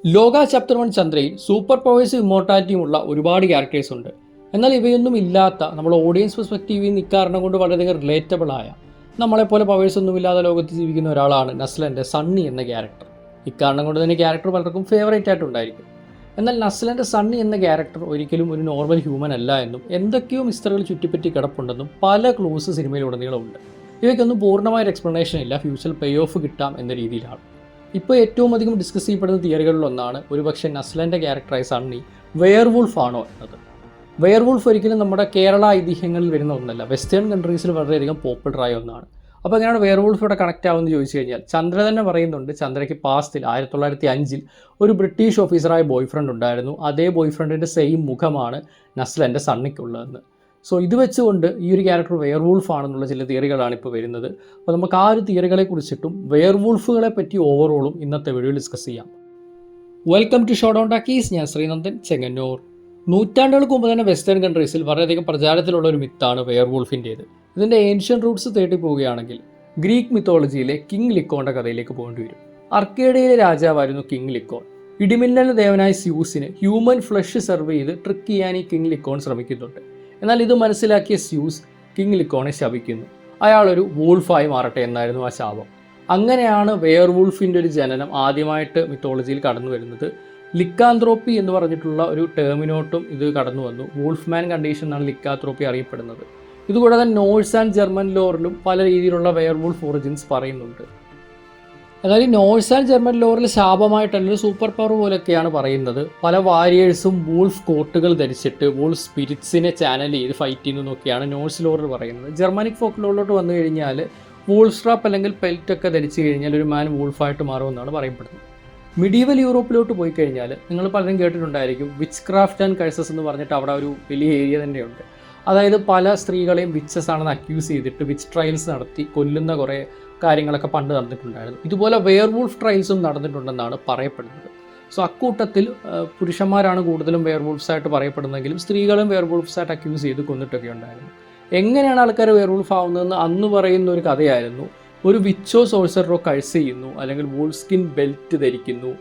ലോക chapter 1 ചന്ദ്രയിൽ super പവേഴ്സും ഇമ്മോർട്ടാലിറ്റിയുമുള്ള ഒരുപാട് characters ഉണ്ട്. എന്നാൽ ഇവയൊന്നും ഇല്ലാത്ത നമ്മൾ ഓഡിയൻസ് പെർസ്പെക്റ്റീവിൽ നിന്ന് ഇക്കാരണം കൊണ്ട് വളരെയധികം റിലേറ്റബിൾ ആയ നമ്മളെപ്പോലെ പവേഴ്സ് ഒന്നുമില്ലാതെ ലോകത്ത് ജീവിക്കുന്ന ഒരാളാണ് നസ്ലൻ്റെ സണ്ണി എന്ന ക്യാരക്ടർ. ഇക്കാരണം കൊണ്ട് തന്നെ ക്യാരക്ടർ പലർക്കും ഫേവറേറ്റ് ആയിട്ടുണ്ടായിരിക്കും. എന്നാൽ നസ്ലൻ്റെ സണ്ണി എന്ന ക്യാരക്ടർ ഒരിക്കലും ഒരു നോർമൽ ഹ്യൂമൻ അല്ല എന്നും എന്തൊക്കെയോ മിസ്റ്ററുകൾ ചുറ്റിപ്പറ്റി കിടപ്പുണ്ടെന്നും പല ക്ലൂസ് സിനിമയിലുടനീളമുണ്ട്. ഇവയ്ക്കൊന്നും പൂർണ്ണമായൊരു എക്സ്പ്ലനേഷൻ ഇല്ല, ഫ്യൂച്ചറിൽ പേ ഓഫ് കിട്ടാം എന്ന രീതിയിലാണ്. ഇപ്പോൾ ഏറ്റവും അധികം ഡിസ്കസ് ചെയ്യപ്പെടുന്ന തിയറികളിലൊന്നാണ് ഒരുപക്ഷെ നസ്ലൻ്റെ ക്യാരക്ടറായ സണ്ണി വെയർവൂൾഫ് ആണോ എന്നത്. വെയർവൂൾഫ് ഒരിക്കലും നമ്മുടെ കേരള ഐതിഹ്യങ്ങളിൽ വരുന്ന ഒന്നല്ല, വെസ്റ്റേൺ കൺട്രീസിൽ വളരെയധികം പോപ്പുലറായ ഒന്നാണ്. അപ്പോൾ എങ്ങനെയാണ് വെയർവൂൾഫ് ഇവിടെ കണക്റ്റ് ആവുമെന്ന് ചോദിച്ചു കഴിഞ്ഞാൽ, ചന്ദ്ര തന്നെ പറയുന്നുണ്ട് ചന്ദ്രയ്ക്ക് പാസ്റ്റിൽ 1905 ഒരു ബ്രിട്ടീഷ് ഓഫീസറായ ബോയ് ഫ്രണ്ട് ഉണ്ടായിരുന്നു. അതേ ബോയ് ഫ്രണ്ടിൻ്റെ സെയിം മുഖമാണ് നസ്ലൻ്റെ സണ്ണിക്കുള്ളതെന്ന്. സോ ഇത് വെച്ചുകൊണ്ട് ഈ ഒരു ക്യാരക്ടർ വെയർവൂൾഫ് ആണെന്നുള്ള ചില തിയറികളാണ് ഇപ്പോൾ വരുന്നത്. അപ്പോൾ നമുക്ക് ആ ഒരു തിയറികളെ കുറിച്ചിട്ടും വെയർവൂൾഫുകളെ പറ്റി ഓവറോളും ഇന്നത്തെ വീഡിയോ ഡിസ്കസ് ചെയ്യാം. Welcome to showdown talkies. ഞാൻ ശ്രീനന്ദൻ ചെങ്ങന്നൂർ. നൂറ്റാണ്ടുകൾക്ക് മുമ്പ് തന്നെ വെസ്റ്റേൺ കൺട്രീസിൽ വളരെയധികം പ്രചാരത്തിലുള്ള ഒരു മിത്താണ് വെയർവൂൾഫിൻ്റേത്. ഇതിൻ്റെ ഏൻഷ്യൻ റൂട്ട്സ് തേടി പോവുകയാണെങ്കിൽ ഗ്രീക്ക് മിത്തോളജിയിലെ കിങ് ലിക്കോണിൻ്റെ കഥയിലേക്ക് പോകേണ്ടി വരും. അർക്കേഡിയയിലെ രാജാവായിരുന്നു കിങ് ലിക്കോൺ. ഇടിമിന്നൽ ദേവനായ സ്യൂസിന് ഹ്യൂമൻ ഫ്ലഷ് സെർവ് ചെയ്ത് ട്രിക്ക് ചെയ്യാൻ ഈ കിങ് ലിക്കോൺ ശ്രമിക്കുന്നുണ്ട്. എന്നാൽ ഇത് മനസ്സിലാക്കിയ സ്യൂസ് കിങ് ലിക്കോണെ ശപിക്കുന്നു. അയാളൊരു വൂൾഫായി മാറട്ടെ എന്നായിരുന്നു ആ ശാപം. അങ്ങനെയാണ് വെയർവൂൾഫിൻ്റെ ഒരു ജനനം ആദ്യമായിട്ട് മിത്തോളജിയിൽ കടന്നു വരുന്നത്. ലിക്കാന്ത്രോപ്പി എന്ന് പറഞ്ഞിട്ടുള്ള ഒരു ടേമിനോട്ടും ഇത് കടന്നു വന്നു. വൂൾഫ്മാൻ കണ്ടീഷൻ എന്നാണ് ലിക്കാന്ത്രോപ്പി അറിയപ്പെടുന്നത്. ഇതുകൂടാതെ നോഴ്സ് ആൻഡ് ജർമ്മൻ ലോറിലും പല രീതിയിലുള്ള വെയർവൂൾഫ് ഒറിജിൻസ് പറയുന്നുണ്ട്. അതായത് നോഴ്സ് ആൻഡ് ജർമ്മൻ ലോറിൽ ശാപമായിട്ടല്ല സൂപ്പർ പവർ പോലൊക്കെയാണ് പറയുന്നത്. പല വാരിയേഴ്സും വൂൾഫ് കോട്ടുകൾ ധരിച്ചിട്ട് വൂൾഫ് സ്പിരിറ്റ്സിനെ ചാനൽ ചെയ്ത് ഫൈറ്റ് ചെയ്യുന്നതൊക്കെയാണ് നോഴ്സ് ലോറിൽ പറയുന്നത്. ജർമ്മനിക് ഫോക്ക് ലോറിലോട്ട് വന്നു കഴിഞ്ഞാൽ വൂൾഫ് സ്ട്രാപ്പ് അല്ലെങ്കിൽ പെൽറ്റൊക്കെ ധരിച്ചു കഴിഞ്ഞാൽ ഒരു മാൻ വൂൾഫായിട്ട് മാറുമെന്നാണ് പറയപ്പെടുന്നത്. മിഡീവൽ യൂറോപ്പിലോട്ട് പോയി കഴിഞ്ഞാൽ നിങ്ങൾ പലരും കേട്ടിട്ടുണ്ടായിരിക്കും വിച്ച് ക്രാഫ്റ്റ് ആൻഡ് കഴ്സസ് എന്ന് പറഞ്ഞിട്ട് അവിടെ ഒരു വലിയ ഏരിയ തന്നെയുണ്ട്. അതായത് പല സ്ത്രീകളെയും വിച്ചസ് ആണെന്ന് അക്യൂസ് ചെയ്തിട്ട് വിച്ച് ട്രയൽസ് നടത്തി കൊല്ലുന്ന കുറേ കാര്യങ്ങളൊക്കെ പണ്ട് നടന്നിട്ടുണ്ടായിരുന്നു. ഇതുപോലെ വെയർവൂൾഫ് ട്രയൽസും നടന്നിട്ടുണ്ടെന്നാണ് പറയപ്പെടുന്നത്. സോ അക്കൂട്ടത്തിൽ പുരുഷന്മാരാണ് കൂടുതലും വെയർവൂൾഫ്സ് ആയിട്ട് പറയപ്പെടുന്നതെങ്കിലും സ്ത്രീകളും വെയർവൂൾഫ്സ് ആയിട്ട് അക്യൂസ് ചെയ്ത് കൊന്നിട്ടൊക്കെ ഉണ്ടായിരുന്നു. എങ്ങനെയാണ് ആൾക്കാർ വെയർവൂൾഫ് ആവുന്നതെന്ന് അന്ന് പറയുന്ന ഒരു കഥയായിരുന്നു. ഒരു വിച്ചോ സോഴ്സറോ കഴ്സ് ചെയ്യുന്നു, അല്ലെങ്കിൽ വൂൾഫ് സ്കിൻ ബെൽറ്റ് ധരിക്കുന്നു,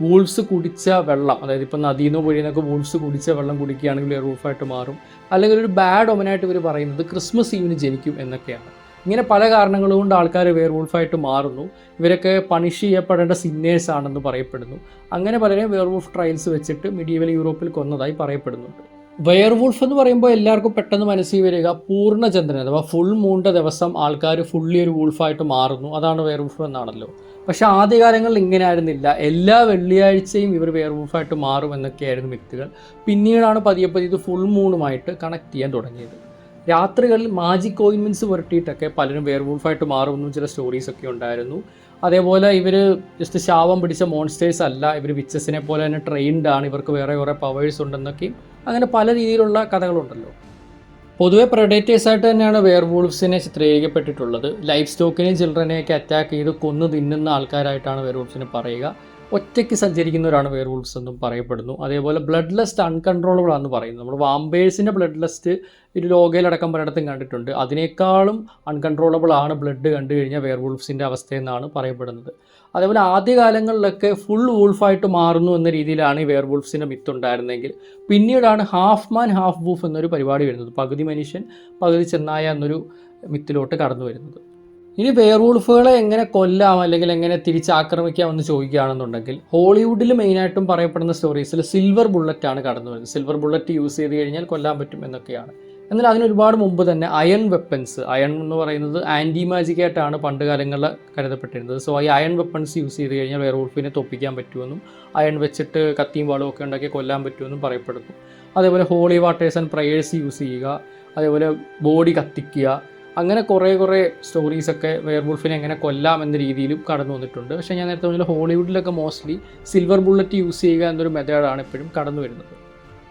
വൂൾഫ്സ് കുടിച്ച വെള്ളം, അതായത് ഇപ്പോൾ നദിയിൽ നിന്ന് പൊഴിയുന്നൊക്കെ വൂൾഫ്സ് കുടിച്ച വെള്ളം കുടിക്കുകയാണെങ്കിൽ വെയർവൂൾഫായിട്ട് മാറും. അല്ലെങ്കിൽ ഒരു ബാഡ് ഒമനായിട്ട് ഇവർ പറയുന്നത് ക്രിസ്മസ് ഈവിന് ജനിക്കും എന്നൊക്കെയാണ്. ഇങ്ങനെ പല കാരണങ്ങൾ കൊണ്ട് ആൾക്കാർ വെയർവൂൾഫായിട്ട് മാറുന്നു. ഇവരൊക്കെ പണിഷ് ചെയ്യപ്പെടേണ്ട സിന്നേഴ്സ് ആണെന്ന് പറയപ്പെടുന്നു. അങ്ങനെ പലരെയും വെയർവൂൾഫ് ട്രയൽസ് വെച്ചിട്ട് മിഡീവൽ യൂറോപ്പിൽ കൊന്നതായി പറയപ്പെടുന്നുണ്ട്. വെയർവൂൾഫ് എന്ന് പറയുമ്പോൾ എല്ലാവർക്കും പെട്ടെന്ന് മനസ്സിൽ വരിക പൂർണ്ണചന്ദ്രൻ അഥവാ ഫുൾ മൂണിൻ്റെ ദിവസം ആൾക്കാർ ഫുള്ളി ഒരു വൂൾഫായിട്ട് മാറുന്നു, അതാണ് വെയർവൂൾഫ് എന്നാണല്ലോ. പക്ഷെ ആദ്യകാലങ്ങളിൽ ഇങ്ങനെ ആയിരുന്നില്ല. എല്ലാ വെള്ളിയാഴ്ചയും ഇവർ വെയർവൂൾഫായിട്ട് മാറും എന്നൊക്കെയായിരുന്നു മിത്തുകൾ. പിന്നീടാണ് പതിയെ ഇത് ഫുൾ മൂണുമായിട്ട് കണക്ട് ചെയ്യാൻ തുടങ്ങിയത്. രാത്രികളിൽ മാജിക് ഓയിൻമെൻറ്റ്സ് പുരട്ടിയിട്ടൊക്കെ പലരും വെയർവൂൾഫായിട്ട് മാറുമെന്നും ചില സ്റ്റോറീസൊക്കെ ഉണ്ടായിരുന്നു. അതേപോലെ ഇവർ ജസ്റ്റ് ശാപം പിടിച്ച മോൺസ്റ്റേഴ്സ് അല്ല, ഇവർ വിച്ചസിനെ പോലെ തന്നെ ട്രെയിൻഡ് ആണ്, ഇവർക്ക് വേറെ കുറേ പവേഴ്സ് ഉണ്ടെന്നൊക്കെയും അങ്ങനെ പല രീതിയിലുള്ള കഥകളുണ്ടല്ലോ. പൊതുവെ പ്രഡേറ്റേഴ്സായിട്ട് തന്നെയാണ് വെയർവൂൾഫ്സിനെ ചിത്രീകരിക്കപ്പെട്ടിട്ടുള്ളത്. ലൈഫ് സ്റ്റോക്കിനെയും ചിൽഡ്രനെയൊക്കെ അറ്റാക്ക് ചെയ്ത് കൊന്നു തിന്നുന്ന ആൾക്കാരായിട്ടാണ് വെയർവൂൾഫ്സിനെ പറയുക. ഒറ്റയ്ക്ക് സഞ്ചരിക്കുന്നവരാണ് വെയർവൂൾഫ്സ് എന്നും പറയപ്പെടുന്നു. അതേപോലെ ബ്ലഡ് ലസ്റ്റ് അൺകൺട്രോളബിൾ ആണെന്ന് പറയുന്നത്. നമ്മൾ വാമ്പേഴ്സിൻ്റെ ബ്ലഡ് ലസ്റ്റ് ഒരു ലോകയിലടക്കം പലയിടത്തും കണ്ടിട്ടുണ്ട്. അതിനേക്കാളും അൺകൺട്രോളബിൾ ആണ് ബ്ലഡ് കണ്ടു കഴിഞ്ഞാൽ വെയർവൂൾഫ്സിൻ്റെ അവസ്ഥയെന്നാണ് പറയപ്പെടുന്നത്. അതേപോലെ ആദ്യകാലങ്ങളിലൊക്കെ ഫുൾ വൂൾഫായിട്ട് മാറുന്നു എന്ന രീതിയിലാണ് ഈ വെയർവൂൾഫ്സിൻ്റെ മിത്ത് ഉണ്ടായിരുന്നെങ്കിൽ പിന്നീടാണ് ഹാഫ് മാൻ ഹാഫ് വൂഫ് എന്നൊരു പരിപാടി വരുന്നത്. പകുതി മനുഷ്യൻ പകുതി ചെന്നായ എന്നൊരു മിത്തിലോട്ട് കടന്നു വരുന്നത്. ഇനി വെയർവൂൾഫുകളെ എങ്ങനെ കൊല്ലാം അല്ലെങ്കിൽ എങ്ങനെ തിരിച്ചാക്രമിക്കാമെന്ന് ചോദിക്കുകയാണെന്നുണ്ടെങ്കിൽ ഹോളിവുഡിൽ മെയിനായിട്ടും പറയപ്പെടുന്ന സ്റ്റോറീസിൽ സിൽവർ ബുള്ളറ്റാണ് കടന്നു വരുന്നത്. സിൽവർ ബുള്ളറ്റ് യൂസ് ചെയ്ത് കഴിഞ്ഞാൽ കൊല്ലാൻ പറ്റും എന്നൊക്കെയാണ്. എന്നാൽ അതിനൊരുപാട് മുമ്പ് തന്നെ അയൺ വെപ്പൺസ്, അയൺ എന്ന് പറയുന്നത് ആൻറ്റി മാജിക്കായിട്ടാണ് പണ്ട് കാലങ്ങളിൽ കരുതപ്പെട്ടിരുന്നത്. സോ ഈ അയൺ വെപ്പൺസ് യൂസ് ചെയ്ത് കഴിഞ്ഞാൽ വെയർവൂൾഫിനെ തൊപ്പിക്കാൻ പറ്റുമെന്നും അയൺ വെച്ചിട്ട് കത്തിയും വാളും ഒക്കെ ഉണ്ടാക്കി കൊല്ലാൻ പറ്റുമെന്നും പറയപ്പെടുന്നു. അതേപോലെ holy waters and prayers use ചെയ്യുക, അതേപോലെ ബോഡി കത്തിക്കുക, അങ്ങനെ കുറേ സ്റ്റോറീസൊക്കെ വെയർവൂൾഫിനെ എങ്ങനെ കൊല്ലാം എന്ന രീതിയിലും കടന്നു വന്നിട്ടുണ്ട്. പക്ഷേ ഞാൻ നേരത്തെ പറഞ്ഞാൽ ഹോളിവുഡിലൊക്കെ മോസ്റ്റ്ലി സിൽവർ ബുള്ളറ്റ് യൂസ് ചെയ്യുക എന്നൊരു മെത്തേഡാണ് എപ്പോഴും കടന്നു വരുന്നത്.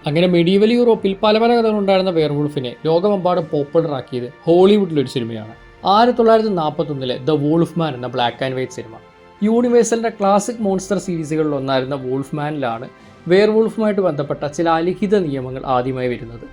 അങ്ങനെ മെഡീവൽ യൂറോപ്പിൽ പല കഥകളുണ്ടായിരുന്ന വെയർവൂൾഫിനെ ലോകമെമ്പാടും പോപ്പുലറാക്കിയത് ഹോളിവുഡിലൊരു സിനിമയാണ്. 1941 ദ വൂൾഫ്മാൻ എന്ന ബ്ലാക്ക് ആൻഡ് വൈറ്റ് സിനിമ. യൂണിവേഴ്സലിൻ്റെ ക്ലാസിക് മോൺസ്റ്റർ സീരീസുകളിലൊന്നായിരുന്ന വൂൾഫ്മാനിലാണ് വെയർവൂൾഫുമായിട്ട് ബന്ധപ്പെട്ട ചില അലിഖിത നിയമങ്ങൾ ആദ്യമായി വരുന്നത്.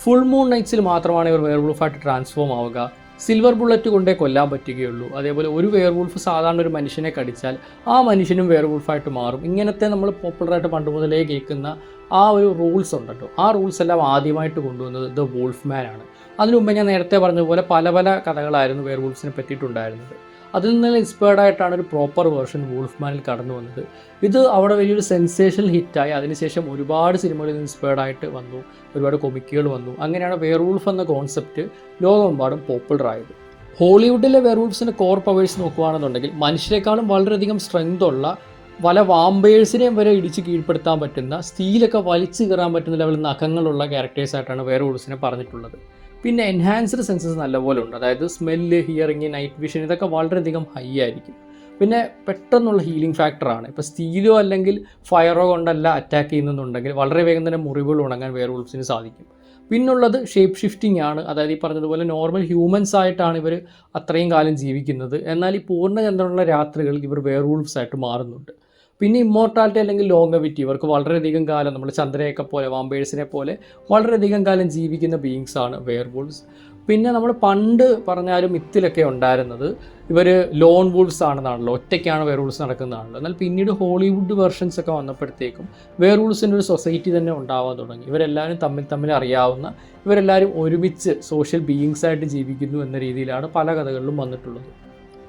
ഫുൾ മൂൺ നൈറ്റ്സിൽ മാത്രമാണ് ഇവർ വെയർവൂൾഫായിട്ട് ട്രാൻസ്ഫോം ആവുക. സിൽവർ ബുള്ളറ്റ് കൊണ്ടേ കൊല്ലാൻ പറ്റുകയുള്ളൂ. അതേപോലെ ഒരു വെയർവൂൾഫ് സാധാരണ ഒരു മനുഷ്യനെ കടിച്ചാൽ ആ മനുഷ്യനും വെയർവൂൾഫായിട്ട് മാറും. ഇങ്ങനത്തെ നമ്മൾ പോപ്പുലറായിട്ട് പണ്ട് മുതലേ കേൾക്കുന്ന ആ ഒരു റൂൾസ് ഉണ്ടല്ലോ, ആ റൂൾസ് എല്ലാം ആദ്യമായിട്ട് കൊണ്ടുവന്നത് ദ വോൾഫ്മാൻ ആണ്. അതിനു മുമ്പ് ഞാൻ നേരത്തെ പറഞ്ഞതുപോലെ പല പല കഥകളായിരുന്നു വെയർവൂൾഫ്സിനെ പറ്റിയിട്ടുണ്ടായിരുന്നത്. അതിൽ നിന്ന് ഇൻസ്പയർഡ് ആയിട്ടാണ് ഒരു പ്രോപ്പർ വേർഷൻ വോൾഫ്മാനിൽ കടന്നു വന്നത്. ഇത് അവിടെ വലിയൊരു സെൻസേഷണൽ ഹിറ്റായി. അതിനുശേഷം ഒരുപാട് സിനിമകളിൽ ഇൻസ്പയർഡ് ആയിട്ട് വന്നു, ഒരുപാട് കൊമിക്കുകൾ വന്നു. അങ്ങനെയാണ് വെയർവൂൾഫ് എന്ന കോൺസെപ്റ്റ് ലോകമെമ്പാടും പോപ്പുലർ ആയത്. ഹോളിവുഡിലെ വെയർവൂൾഫ്സിൻ്റെ കോർ പവേഴ്സ് നോക്കുകയാണെന്നുണ്ടെങ്കിൽ മനുഷ്യരെക്കാളും വളരെയധികം സ്ട്രെങ്ത് ഉള്ള പല വാമ്പയേഴ്സിനെയും വരെ ഇടിച്ച് കീഴ്പ്പെടുത്താൻ പറ്റുന്ന, സ്റ്റീലൊക്കെ വലിച്ചു കയറാൻ പറ്റുന്ന ലെവലിൽ നഖങ്ങളുള്ള ക്യാരക്ടേഴ്സായിട്ടാണ് വെയർവൂൾഫ്സിനെ പറഞ്ഞിട്ടുള്ളത്. പിന്നെ എൻഹാൻസ്ഡ് സെൻസസ് നല്ലപോലെ ഉണ്ട്. അതായത് സ്മെല്ല്, ഹിയറിങ്, നൈറ്റ് വിഷൻ ഇതൊക്കെ വളരെയധികം ഹൈ ആയിരിക്കും. പിന്നെ പെട്ടെന്നുള്ള ഹീലിംഗ് ഫാക്ടറാണ്. ഇപ്പോൾ സ്റ്റീലോ അല്ലെങ്കിൽ ഫയറോ കൊണ്ടല്ല അറ്റാക്ക് ചെയ്യുന്നുണ്ടെങ്കിൽ വളരെ വേഗം തന്നെ മുറിവുകൾ ഉണങ്ങാൻ വെയർവൂൾഫ്സിന് സാധിക്കും. പിന്നുള്ളത് ഷേപ്പ് ഷിഫ്റ്റിംഗ് ആണ്. അതായത് ഈ പറഞ്ഞതുപോലെ നോർമൽ ഹ്യൂമൻസ് ആയിട്ടാണ് ഇവർ അത്രയും കാലം ജീവിക്കുന്നത്. എന്നാൽ ഈ പൂർണ്ണചന്ദ്രനുള്ള രാത്രികളിൽ ഇവർ വെയർവൂൾഫ്സ് ആയിട്ട് മാറുന്നുണ്ട്. പിന്നെ ഇമ്മോർട്ടാലിറ്റി അല്ലെങ്കിൽ ലോങ്ങവിറ്റി, ഇവർക്ക് വളരെയധികം കാലം നമ്മൾ ചന്ദ്രയൊക്കെ പോലെ വാമ്പേഴ്സിനെ പോലെ വളരെയധികം കാലം ജീവിക്കുന്ന ബീയിങ്സാണ് വെയർവൂൾഫ്സ്. പിന്നെ നമ്മൾ പണ്ട് പറഞ്ഞാലും മിത്തിലൊക്കെ ഉണ്ടായിരുന്നത് ഇവർ ലോൺ വൂൾഫ്സ് ആണെന്നാണല്ലോ, ഒറ്റയ്ക്കാണ് വെയർവൂൾഫ്സ് നടക്കുന്നതാണല്ലോ. എന്നാൽ പിന്നീട് ഹോളിവുഡ് വെർഷൻസ് ഒക്കെ വന്നപ്പോഴത്തേക്കും വെയർവൂൾഫ്സിൻ്റെ ഒരു സൊസൈറ്റി തന്നെ ഉണ്ടാവാൻ തുടങ്ങി. ഇവരെല്ലാവരും തമ്മിൽ അറിയാവുന്ന, ഇവരെല്ലാവരും ഒരുമിച്ച് സോഷ്യൽ ബീയിങ്സ് ആയിട്ട് ജീവിക്കുന്നു എന്ന രീതിയിലാണ് പല കഥകളിലും വന്നിട്ടുള്ളത്.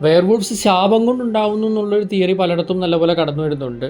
വെയർവൂൾഫ്സ് ശാപം കൊണ്ടുണ്ടാവുന്നു എന്നുള്ളൊരു തിയറി പലയിടത്തും നല്ലപോലെ കടന്നു വരുന്നുണ്ട്.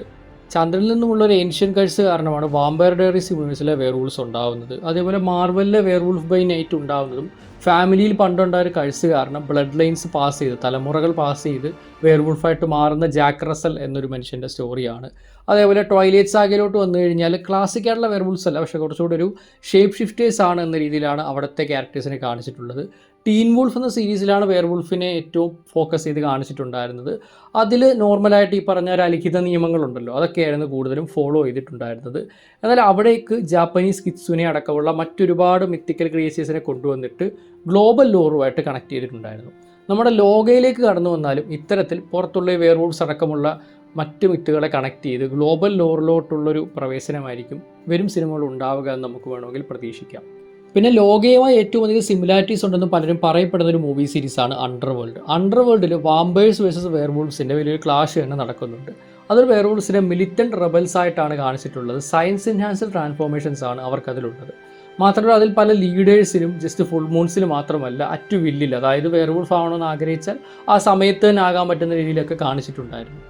ചന്ദ്രനിൽ നിന്നുമുള്ളൊരു ഏൻഷ്യൻ കഴ്സ് കാരണമാണ് വാമ്പയർ ഡയറീസ് യൂണിവേഴ്സിലെ വെയർവൂൾഫ്സ് ഉണ്ടാകുന്നത്. അതേപോലെ മാർവലിലെ വെയർവൂൾഫ് ബൈ നൈറ്റ് ഉണ്ടാകുന്നതും ഫാമിലിയിൽ പണ്ടുണ്ടായ ഒരു കഴ്സ് കാരണം ബ്ലഡ് ലൈൻസ് പാസ് ചെയ്ത്, തലമുറകൾ പാസ് ചെയ്ത് വെയർവൂൾഫായിട്ട് മാറുന്ന ജാക്ക് റസൽ എന്നൊരു മനുഷ്യൻ്റെ സ്റ്റോറിയാണ്. അതേപോലെ ട്വൈലൈറ്റ് സാഗയിലോട്ട് വന്നു കഴിഞ്ഞാൽ ക്ലാസിക് ആയിട്ടുള്ള വെയർവൂൾഫ്സ് അല്ല, പക്ഷേ കുറച്ചുകൂടി ഒരു ഷേപ്പ് ഷിഫ്റ്റേഴ്സ് ആണ് എന്ന രീതിയിലാണ് അവിടുത്തെ ക്യാരക്ടേഴ്സിനെ കാണിച്ചിട്ടുള്ളത്. ടീൻ വൂൾഫ് എന്ന സീരീസിലാണ് വെയർവൂൾഫിനെ ഏറ്റവും ഫോക്കസ് ചെയ്ത് കാണിച്ചിട്ടുണ്ടായിരുന്നത്. അതിൽ നോർമലായിട്ട് ഈ പറഞ്ഞ ഒരു അലിഖിത നിയമങ്ങളുണ്ടല്ലോ, അതൊക്കെയായിരുന്നു കൂടുതലും ഫോളോ ചെയ്തിട്ടുണ്ടായിരുന്നത്. എന്നാൽ അവിടേക്ക് ജാപ്പനീസ് കിറ്റ്സുനെ അടക്കമുള്ള മറ്റൊരുപാട് മിത്തിക്കൽ ക്രിയേച്ചേഴ്സിനെ കൊണ്ടുവന്നിട്ട് ഗ്ലോബൽ ലോറുമായിട്ട് കണക്ട് ചെയ്തിട്ടുണ്ടായിരുന്നു. നമ്മുടെ ലോകയിലേക്ക് കടന്നു വന്നാലും ഇത്തരത്തിൽ പുറത്തുള്ള വെയർവൂൾഫ്സ് അടക്കമുള്ള മറ്റ് മിത്തുകളെ കണക്ട് ചെയ്ത് ഗ്ലോബൽ ലോറിലോട്ടുള്ളൊരു പ്രവേശനമായിരിക്കും വരും സിനിമകൾ ഉണ്ടാവുക എന്ന് നമുക്ക് വേണമെങ്കിൽ പ്രതീക്ഷിക്കാം. പിന്നെ ലോകയുമായി ഏറ്റവും അധികം സിമിലാരിറ്റീസ് ഉണ്ടെന്ന് പലരും പറയപ്പെടുന്ന ഒരു മൂവി സീരീസാണ് അണ്ടർവേൾഡ്. അണ്ടർവേൾഡിൽ വാമ്പേഴ്സ് വേഴ്സസ് വെയർവൂൾഫ്സിൻ്റെ വലിയൊരു ക്ലാഷ് തന്നെ നടക്കുന്നുണ്ട്. അതൊരു വെയർവൂൾഫ്സിനെ മിലിറ്റൻറ്റ് റെബൽസ് ആയിട്ടാണ് കാണിച്ചിട്ടുള്ളത്. സയൻസ് എൻഹാൻസ്ഡ് ട്രാൻസ്ഫോർമേഷൻസ് ആണ് അവർക്കതിലുള്ളത്. മാത്രമല്ല അതിൽ പല ലീഡേഴ്സിനും ജസ്റ്റ് ഫുൾ മൂൺസിൽ മാത്രമല്ല അറ്റു വില്ലിൽ, അതായത് വെയർവൂൾഫ് ആവണമെന്ന് ആഗ്രഹിച്ചാൽ ആ സമയത്ത് തന്നെ ആകാൻ പറ്റുന്ന രീതിയിലൊക്കെ കാണിച്ചിട്ടുണ്ടായിരുന്നു.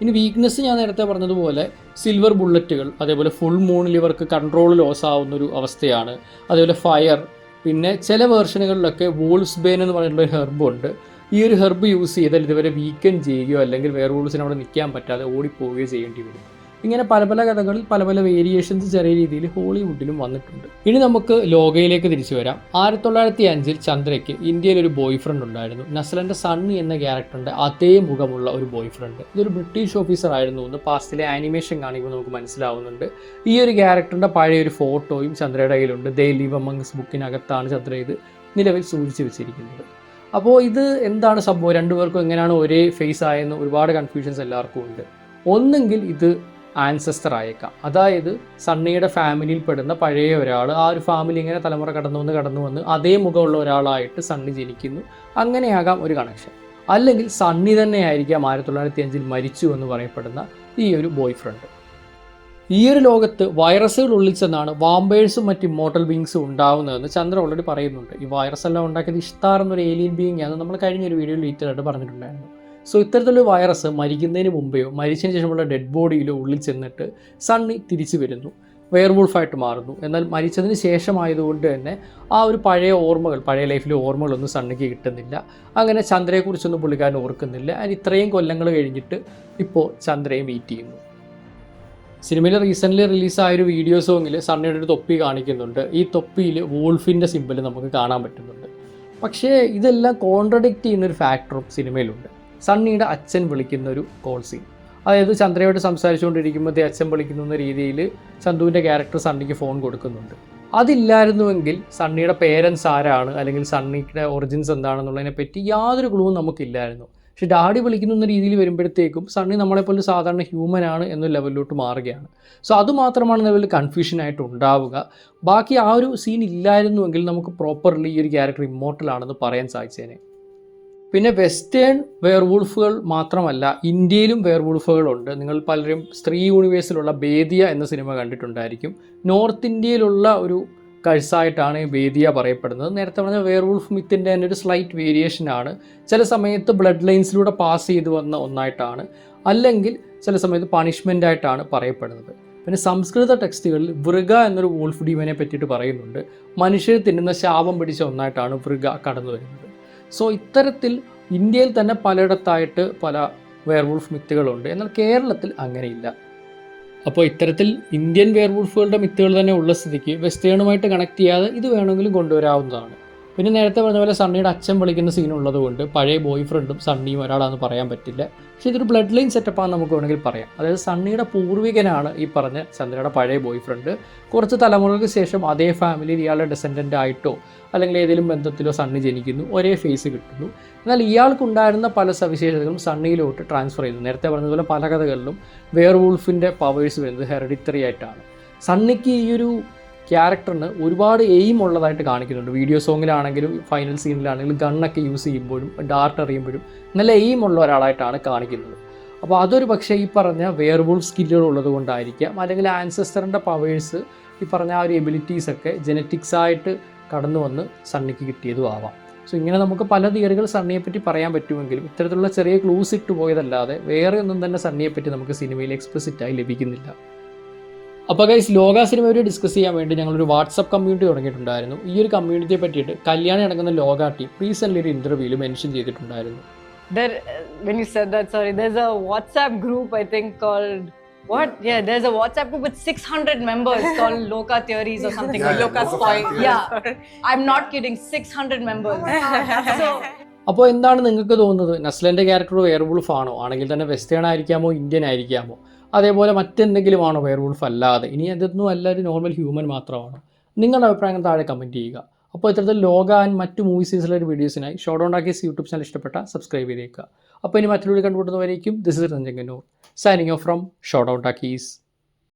ഇനി വീക്ക്നെസ് ഞാൻ നേരത്തെ പറഞ്ഞതുപോലെ സിൽവർ ബുള്ളറ്റുകൾ, അതേപോലെ ഫുൾ മൂണിൽ ഇവർക്ക് കൺട്രോൾ ലോസ് ആവുന്നൊരു അവസ്ഥയാണ്. അതേപോലെ ഫയർ, പിന്നെ ചില വേർഷനുകളിലൊക്കെ വോൾസ് ബേൻ എന്ന് പറഞ്ഞിട്ടുള്ളൊരു ഹെർബുണ്ട്. ഈ ഒരു ഹെർബ് യൂസ് ചെയ്താൽ ഇതുവരെ വീക്കൻ ചെയ്യുകയോ അല്ലെങ്കിൽ വെയർവൂൾഫ്സിന് അവിടെ നിൽക്കാൻ പറ്റാതെ ഓടിപ്പോവുകയോ ചെയ്യേണ്ടി വരും. ഇങ്ങനെ പല പല കഥകളിൽ പല പല വേരിയേഷൻസ് ചെറിയ രീതിയിൽ ഹോളിവുഡിലും വന്നിട്ടുണ്ട്. ഇനി നമുക്ക് ലോകയിലേക്ക് തിരിച്ചു വരാം. 1905 ചന്ദ്രയ്ക്ക് ഇന്ത്യയിൽ ഒരു ബോയ് ഫ്രണ്ട് ഉണ്ടായിരുന്നു. നസ്ലൻ്റെ സണ്ണി എന്ന ക്യാരക്ടറിൻ്റെ അതേ മുഖമുള്ള ഒരു ബോയ് ഫ്രണ്ട്. ഇതൊരു ബ്രിട്ടീഷ് ഓഫീസർ ആയിരുന്നു എന്ന് പാസ്റ്റിലെ ആനിമേഷൻ കാണിക്കുമ്പോൾ നമുക്ക് മനസ്സിലാവുന്നുണ്ട്. ഈ ഒരു ക്യാരക്ടറിൻ്റെ പഴയൊരു ഫോട്ടോയും ചന്ദ്രയുടെ കയ്യിലുണ്ട്. ദേ ലിവ് അമംഗ്സ് ബുക്കിനകത്താണ് ചന്ദ്ര ഇത് നിലവിൽ സൂക്ഷിച്ചു വെച്ചിരിക്കുന്നത്. അപ്പോൾ ഇത് എന്താണ് സംഭവം, രണ്ടുപേർക്കും എങ്ങനെയാണ് ഒരേ ഫേസ് ആയെന്ന് ഒരുപാട് കൺഫ്യൂഷൻസ് എല്ലാവർക്കും ഉണ്ട്. ഒന്നെങ്കിൽ ഇത് ആൻസസ്റ്റർ ആയേക്കാം, അതായത് സണ്ണിയുടെ ഫാമിലിയിൽ പെടുന്ന പഴയ ഒരാൾ, ആ ഒരു ഫാമിലി ഇങ്ങനെ തലമുറ കടന്നു വന്ന് അതേ മുഖമുള്ള ഒരാളായിട്ട് സണ്ണി ജനിക്കുന്നു, അങ്ങനെയാകാം ഒരു കണക്ഷൻ. അല്ലെങ്കിൽ സണ്ണി തന്നെയായിരിക്കാം 1905 മരിച്ചു എന്ന് പറയപ്പെടുന്ന ഈ ഒരു ബോയ് ഫ്രണ്ട്. ഈ ഒരു ലോകത്ത് വൈറസുകൾ ഉള്ളിച്ചെന്നാണ് വാമ്പേഴ്സും മറ്റ് ഇമ്മോർട്ടൽ ബീങ്സും ഉണ്ടാവുന്നതെന്ന് ചന്ദ്ര ഓൾറെഡി പറയുന്നുണ്ട്. ഈ വൈറസ് എല്ലാം ഉണ്ടാക്കിയത് ഇഷ്താർ എന്നൊരു ഏലിയൻ ബീയിങ് ആണ്, നമ്മൾ കഴിഞ്ഞൊരു വീഡിയോയിൽ ഡീറ്റെയിൽ ആയിട്ട് പറഞ്ഞിട്ടുണ്ടായിരുന്നു. സോ ഇത്തരത്തിലുള്ള വൈറസ് മരിക്കുന്നതിന് മുമ്പെയോ മരിച്ചതിന് ശേഷമുള്ള ഡെഡ് ബോഡിയിലോ ഉള്ളിൽ ചെന്നിട്ട് സണ്ണി തിരിച്ചു വരുന്നു, വെയർവൂൾഫായിട്ട് മാറുന്നു. എന്നാൽ മരിച്ചതിന് ശേഷമായതുകൊണ്ട് തന്നെ ആ ഒരു പഴയ ലൈഫിലെ ഓർമ്മകളൊന്നും സണ്ണിക്ക് കിട്ടുന്നില്ല. അങ്ങനെ ചന്ദ്രയെക്കുറിച്ചൊന്നും പുള്ളിക്കാരൻ ഓർക്കുന്നില്ല. അതിന് ഇത്രയും കൊല്ലങ്ങൾ കഴിഞ്ഞിട്ട് ഇപ്പോൾ ചന്ദ്രയെ മീറ്റ് ചെയ്യുന്നു. സിനിമയിൽ റീസെൻ്റ്ലി റിലീസായ ഒരു വീഡിയോ സോങ്ങിൽ സണ്ണിയുടെ ഒരു തൊപ്പി കാണിക്കുന്നുണ്ട്. ഈ തൊപ്പിയിൽ വോൾഫിൻ്റെ സിമ്പിൾ നമുക്ക് കാണാൻ പറ്റുന്നുണ്ട്. പക്ഷേ ഇതെല്ലാം കോൺട്രഡിക്റ്റ് ചെയ്യുന്നൊരു ഫാക്ടറും സിനിമയിലുണ്ട്. സണ്ണിയുടെ അച്ഛൻ വിളിക്കുന്നൊരു കോൾ സീൻ, അതായത് ചന്ദ്രയോട് സംസാരിച്ചുകൊണ്ടിരിക്കുമ്പോൾ അച്ഛൻ വിളിക്കുന്നു എന്ന രീതിയിൽ ചന്തുവിൻ്റെ ക്യാരക്ടർ സണ്ണിക്ക് ഫോൺ കൊടുക്കുന്നുണ്ട്. അതില്ലായിരുന്നുവെങ്കിൽ സണ്ണിയുടെ പേരൻസ് ആരാണ് അല്ലെങ്കിൽ സണ്ണിയുടെ ഒറിജിൻസ് എന്താണെന്നുള്ളതിനെ പറ്റി യാതൊരു ക്ലൂവും നമുക്കില്ലായിരുന്നു. പക്ഷേ ഡാഡി വിളിക്കുന്നു എന്ന രീതിയിൽ വരുമ്പോഴത്തേക്കും സണ്ണി നമ്മളെപ്പോലെ സാധാരണ ഹ്യൂമൻ ആണ് എന്ന ലെവലിലോട്ട് മാറുകയാണ്. സോ അതുമാത്രമാണ് ലെവലിൽ കൺഫ്യൂഷനായിട്ട് ഉണ്ടാവുക. ബാക്കി ആ ഒരു സീൻ ഇല്ലായിരുന്നുവെങ്കിൽ നമുക്ക് പ്രോപ്പർലി ഈ ഒരു ക്യാരക്ടർ ഇമ്മോർട്ടൽ ആണെന്ന് പറയാൻ സാധിച്ചേനെ. പിന്നെ വെസ്റ്റേൺ വെയർവൂൾഫുകൾ മാത്രമല്ല, ഇന്ത്യയിലും വെയർവൂൾഫുകളുണ്ട്. നിങ്ങൾ പലരും സ്ത്രീ യൂണിവേഴ്സിലുള്ള ബേദിയ എന്ന സിനിമ കണ്ടിട്ടുണ്ടായിരിക്കും. നോർത്ത് ഇന്ത്യയിലുള്ള ഒരു കഴ്സായിട്ടാണ് ബേദിയ പറയപ്പെടുന്നത്. നേരത്തെ പറഞ്ഞ വെയർവൂൾഫ് മിത്തിൻ്റെ തന്നെ ഒരു സ്ലൈറ്റ് വേരിയേഷനാണ്. ചില സമയത്ത് ബ്ലഡ് ലൈൻസിലൂടെ പാസ് ചെയ്തു വന്ന ഒന്നായിട്ടാണ്, അല്ലെങ്കിൽ ചില സമയത്ത് പണിഷ്മെൻ്റ് ആയിട്ടാണ് പറയപ്പെടുന്നത്. പിന്നെ സംസ്കൃത ടെക്സ്റ്റുകളിൽ വൃഗ എന്നൊരു വൂൾഫ് ഡീമനെ പറ്റിയിട്ട് പറയുന്നുണ്ട്. മനുഷ്യർ തിന്നുന്ന ശാപം പിടിച്ച ഒന്നായിട്ടാണ് വൃഗ കടന്നു വരുന്നത്. സോ ഇത്തരത്തിൽ ഇന്ത്യയിൽ തന്നെ പലയിടത്തായിട്ട് പല വെയർവൂൾഫ് മിത്തുകളുണ്ട്, എന്നാൽ കേരളത്തിൽ അങ്ങനെയില്ല. അപ്പോൾ ഇത്തരത്തിൽ ഇന്ത്യൻ വെയർവൂൾഫുകളുടെ മിത്തുകൾ തന്നെ ഉള്ള സ്ഥിതിക്ക് വെസ്റ്റേണുമായിട്ട് കണക്ട് ചെയ്യാതെ ഇത് വേണമെങ്കിലും കൊണ്ടുവരാവുന്നതാണ്. പിന്നെ നേരത്തെ പറഞ്ഞ പോലെ സണ്ണിയുടെ അച്ഛൻ വിളിക്കുന്ന സീൻ ഉള്ളതുകൊണ്ട് പഴയ ബോയ് ഫ്രണ്ടും സണ്ണിയും ഒരാളാണെന്ന് പറയാൻ പറ്റില്ല. പക്ഷേ ഇതൊരു ബ്ലഡ് ലൈൻ സെറ്റപ്പാണെന്ന് നമുക്ക് വേണമെങ്കിൽ പറയാം. അതായത് സണ്ണിയുടെ പൂർവികനാണ് ഈ പറഞ്ഞ ചന്ദ്രയുടെ പഴയ ബോയ് ഫ്രണ്ട്. കുറച്ച് തലമുറകൾക്ക് ശേഷം അതേ ഫാമിലിയിൽ ഇയാളുടെ ഡെസെൻഡൻ്റ് ആയിട്ടോ അല്ലെങ്കിൽ ഏതെങ്കിലും ബന്ധത്തിലോ സണ്ണി ജനിക്കുന്നു, ഒരേ ഫേസ് കിട്ടുന്നു. എന്നാൽ ഇയാൾക്കുണ്ടായിരുന്ന പല സവിശേഷതകളും സണ്ണിയിലോട്ട് ട്രാൻസ്ഫർ ചെയ്യുന്നു. നേരത്തെ പറഞ്ഞതുപോലെ പല കഥകളിലും വെയർവൂൾഫിൻ്റെ പവേഴ്സ് വരുന്നത് ഹെറിഡിറ്ററി ആയിട്ടാണ്. സണ്ണിക്ക് ഈ ഒരു ക്യാരക്ടറിന് ഒരുപാട് എയിം ഉള്ളതായിട്ട് കാണിക്കുന്നുണ്ട്. വീഡിയോ സോങ്ങിലാണെങ്കിലും ഫൈനൽ സീനിലാണെങ്കിലും ഗണ്ണൊക്കെ യൂസ് ചെയ്യുമ്പോഴും ഡാർട്ട് എറിയുമ്പോഴും നല്ല എയിം ഉള്ള ഒരാളായിട്ടാണ് കാണിക്കുന്നത്. അപ്പോൾ അതൊരു പക്ഷേ ഈ പറഞ്ഞ വെയർവൂൾഫ് സ്കില്ലുകൾ ഉള്ളത് കൊണ്ടായിരിക്കാം, അല്ലെങ്കിൽ ആൻസസ്റ്ററിൻ്റെ പവേഴ്സ് ഈ പറഞ്ഞ ആ ഒരു എബിലിറ്റീസൊക്കെ ജെനറ്റിക്സായിട്ട് കടന്നു വന്ന് സണ്ണിക്ക് കിട്ടിയതും ആവാം. സോ ഇങ്ങനെ നമുക്ക് പല തിയറികൾ സണ്ണിയെപ്പറ്റി പറയാൻ പറ്റുമെങ്കിലും ഇത്തരത്തിലുള്ള ചെറിയ ക്ലൂസ് ഇട്ട് പോയതല്ലാതെ വേറെ ഒന്നും തന്നെ സണ്ണിയെപ്പറ്റി നമുക്ക് സിനിമയിൽ എക്സ്പ്ലിസിറ്റായി ലഭിക്കുന്നില്ല. അപ്പോൾ ഗൈസ്, ലോക സിനിമയെ ഡിസ്കസ് ചെയ്യാൻ വേണ്ടി ഞങ്ങളൊരു വാട്സപ്പ് കമ്മ്യൂണിറ്റി തുടങ്ങിയിട്ടുണ്ടായിരുന്നു. ഈ ഒരു കമ്മ്യൂണിറ്റിയെ പറ്റിയിട്ട് കല്യാണി അടങ്ങുന്ന ലോക ടീം റീസെൻ്റ്ലി ഒരു ഇൻ്റർവ്യൂവിൽ മെൻഷൻ ചെയ്തിട്ടുണ്ടായിരുന്നു. When you said that, sorry, there's a WhatsApp group I think called what? Yeah, there's a WhatsApp group with 600 members called Loka Theories or something. Yeah, Loka's Point. Yeah, I'm not kidding. 600 members. So. അപ്പോൾ എന്താണ് നിങ്ങൾക്ക് തോന്നുന്നത്? നസ്ലൻ്റെ character werewolf ആണോ? ആണെങ്കിൽ തന്നെ western ആയിരിക്കാമോ, Indian ആയിരിക്കാമോ, അതേപോലെ മറ്റെന്തെങ്കിലും ആണോ വെയർവൂൾഫ് അല്ലാതെ? ഇനി അതൊന്നും അല്ല, ഒരു നോർമൽ ഹ്യൂമൻ മാത്രമാണോ? നിങ്ങളുടെ അഭിപ്രായങ്ങൾ താഴെ കമൻറ്റ് ചെയ്യുക. അപ്പോൾ ഇത്തരത്തിൽ ലോക ആൻഡ് മറ്റു മൂവി സീരീസിലെ വീഡിയോസിനായി ഷോഡൗൺ ടാക്കീസ് യൂട്യൂബ് ചാനൽ ഇഷ്ടപ്പെട്ട സബ്സ്ക്രൈബ് ചെയ്തേക്കുക. അപ്പോൾ ഇനി മറ്റൊരു കണ്ടുപിടുന്നവരേക്കും this is Ranjan Kannur signing off from Showdown talkies.